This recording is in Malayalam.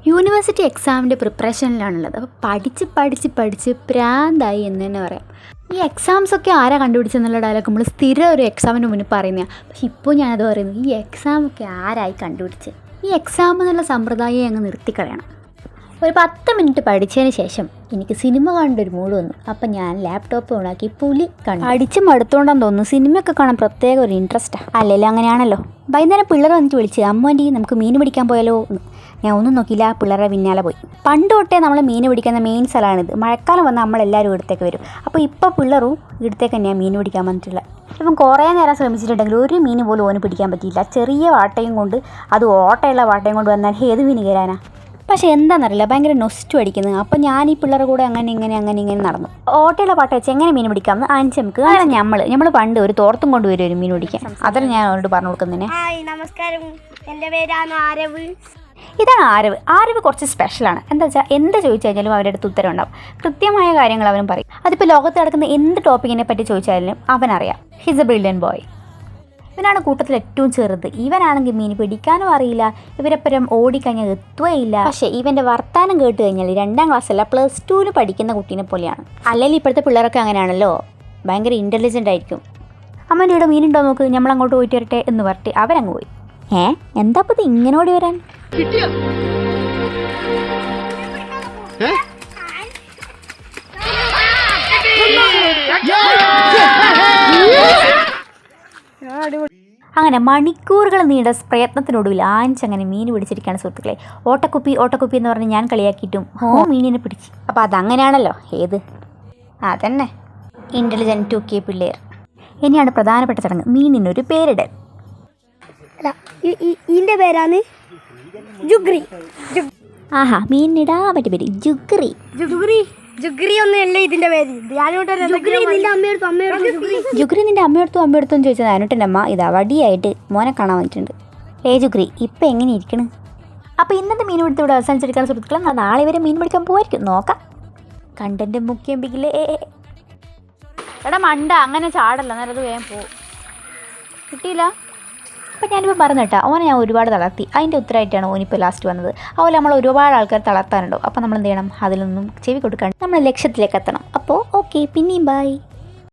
യൂണിവേഴ്സിറ്റി എക്സാമിൻ്റെ പ്രിപ്പറേഷനിലാണുള്ളത്. അപ്പോൾ പഠിച്ച് പ്രാന്തായി എന്ന് തന്നെ പറയാം. ഈ എക്സാംസൊക്കെ ആരാ കണ്ടുപിടിച്ചെന്നുള്ള ഡയലോഗ് നമ്മൾ സ്ഥിരം ഒരു എക്സാമിന് മുന്നേ പറയുന്നതാണ്. പക്ഷെ ഇപ്പോൾ ഞാനത് പറയുന്നത് ഈ എക്സാമൊക്കെ ആരായി കണ്ടുപിടിച്ച് ഈ എക്സാം എന്നുള്ള സമ്പ്രദായം അങ്ങ് നിർത്തിക്കളയണം. ഒരു 10 മിനിറ്റ് പഠിച്ചതിന് ശേഷം എനിക്ക് സിനിമ കാണേണ്ട മൂഡ് വന്നു. അപ്പം ഞാൻ ലാപ്ടോപ്പ് ഓണാക്കി പുലി കണ്ടു. അടിച്ച് മടുത്തോണ്ടാന്ന് തോന്നുന്നു. സിനിമയൊക്കെ കാണാൻ പ്രത്യേക ഒരു ഇൻട്രസ്റ്റാണ്. അല്ലല്ലോ അങ്ങനെയാണല്ലോ. വൈകുന്നേരം പിള്ളേർ വന്നിട്ട് വിളിച്ച് അമ്മേൻ്റെ നമുക്ക് മീൻ പിടിക്കാൻ പോയാലോ എന്ന്. ഞാൻ ഒന്നും നോക്കിയില്ല, പിള്ളേരെ പിന്നാലെ പോയി. പണ്ട് തൊട്ടേ നമ്മൾ മീൻ പിടിക്കുന്ന മെയിൻ സ്ഥലമാണിത്. മഴക്കാലം വന്നാൽ നമ്മളെല്ലാവരും ഇവിടത്തേക്ക് വരും. അപ്പോൾ ഇപ്പോൾ പിള്ളേരും ഇവിടത്തേക്ക് തന്നെയാണ് മീൻ പിടിക്കാൻ വന്നിട്ടുള്ളത്. ഇപ്പം കുറേ നേരം ശ്രമിച്ചിട്ടുണ്ടെങ്കിൽ ഒരു മീൻ പോലും ഓന് പിടിക്കാൻ പറ്റിയില്ല. ചെറിയ വാട്ടയും കൊണ്ട്, അത് ഓട്ടയുള്ള വാട്ടയും കൊണ്ട് വന്നാൽ ഏത് മീൻ കയറാനാ? പക്ഷേ എന്താണെന്നറിയില്ല, ഭയങ്കര നൊസ്റ്റു അടിക്കുന്നത്. അപ്പം ഞാൻ ഈ പിള്ളേരെ കൂടെ അങ്ങനെ ഇങ്ങനെ നടന്നു. ഓട്ടയുള്ള പാട്ട് വെച്ച് എങ്ങനെ മീൻ പിടിക്കാമെന്ന് ആൻച്ചമ്മക്ക് അങ്ങനെ നമ്മൾ പണ്ട് ഒരു തോർത്തും കൊണ്ടുവരും ഒരു മീൻ പിടിക്കാൻ. അതല്ല ഞാൻ അവരോട് പറഞ്ഞു കൊടുക്കുന്നതിനെ. നമസ്കാരം, എൻ്റെ പേരാണ് ആരവ്. ഇതാണ് ആരവ്. ആരവ് കുറച്ച് സ്പെഷ്യലാണ്. എന്താ വെച്ചാൽ എന്ത് ചോദിച്ചു കഴിഞ്ഞാലും അവരുടെ അടുത്ത് ഉത്തരം ഉണ്ടാവും. കൃത്യമായ കാര്യങ്ങൾ അവനും പറയും. അതിപ്പോൾ ലോകത്ത് നടക്കുന്ന എന്ത് ടോപ്പിക്കിനെ പറ്റി ചോദിച്ചാലും അവനറിയാം. He's a brilliant boy. ഇവനാണ് കൂട്ടത്തിൽ ഏറ്റവും ചെറുത്. ഇവനാണെങ്കിൽ മീൻ പിടിക്കാനും അറിയില്ല. ഇവരെപ്പുറം ഓടിക്കഴിഞ്ഞാൽ എത്തുകയില്ല. പക്ഷേ ഇവൻ്റെ വർത്താനം കേട്ട് കഴിഞ്ഞാൽ 2ാം ക്ലാസ്സല്ല +2 പഠിക്കുന്ന കുട്ടീനെ പോലെയാണ്. അല്ലെങ്കിൽ ഇപ്പോഴത്തെ പിള്ളേരൊക്കെ അങ്ങനെയാണല്ലോ, ഭയങ്കര ഇൻ്റലിജൻ്റ് ആയിരിക്കും. അമ്മേൻ്റെ ഇവിടെ മീനുണ്ടോ നോക്ക്, നമ്മളങ്ങോട്ട് പോയിട്ട് വരട്ടെ എന്ന് പറഞ്ഞിട്ട് അവരങ്ങ് പോയി. എന്താ അപ്പോൾ ഇത് ഇങ്ങനെ ഓടി വരാൻ? അങ്ങനെ മണിക്കൂറുകൾ നീണ്ട പ്രയത്നത്തിനൊടുവിൽ ആഞ്ചങ്ങനെ മീൻ പിടിച്ചിരിക്കുകയാണ് സുഹൃത്തുക്കളെ. ഓട്ടക്കുപ്പി എന്ന് പറഞ്ഞ് ഞാൻ കളിയാക്കിയിട്ടും മീനിനെ പിടിച്ച്. അപ്പോൾ അതങ്ങനെയാണല്ലോ. ഏത് അതന്നെ ഇൻ്റലിജൻറ്റ് 2K പിള്ളേർ. ഇനിയാണ് പ്രധാനപ്പെട്ട ചടങ്ങ്, മീനിനൊരു പേരിടൽ. ഇതിൻ്റെ പേരാണ് ജുഗ്രി. ആഹാ, മീനിടാൻ പറ്റിയ പേര് ജുഗ്രി. ജുഗ്രി ഒന്നുമല്ല ഇതിൻ്റെ പേര്. ജുഗ്രി നിൻ്റെ അമ്മയെടുത്തും ചോദിച്ചത് അനുട്ടൻ്റെ അമ്മ ഇതാ വടിയായിട്ട് മോനെ കാണാൻ വന്നിട്ടുണ്ട്. ജുഗ്രി ഇപ്പം എങ്ങനെ ഇരിക്കണ്? അപ്പോൾ ഇന്നത്തെ മീൻ പിടുത്തം ഇവിടെ അവസാനിച്ചെടുക്കാൻ സുഹൃത്തുക്കളെ. നാളെ വരെ മീൻ പിടിക്കാൻ പോകായിരിക്കും, നോക്കാം. കണ്ടന്റ് മുഖ്യമ്പിക്കില്ലേ എടാ മണ്ട, അങ്ങനെ ചാടല്ല, നേരം അത് വേഗം പോകും. കിട്ടിയില്ല. അപ്പം ഞാനിപ്പോൾ പറഞ്ഞു കേട്ടോ, ഓനെ ഞാൻ ഒരുപാട് തളർത്തി. അതിൻ്റെ ഉത്തരമായിട്ടാണ് ഓനിപ്പോൾ ലാസ്റ്റ് വന്നത്. അതുപോലെ നമ്മൾ ഒരുപാട് ആൾക്കാർ തളർത്താനുണ്ടോ. അപ്പോൾ നമ്മൾ എന്ത് ചെയ്യണം, അതിലൊന്നും ചെവി കൊടുക്കാണ്ട് നമ്മൾ ലക്ഷ്യത്തിലേക്ക് എത്തണം. അപ്പോൾ ഓക്കെ, പിന്നെയും ബൈ.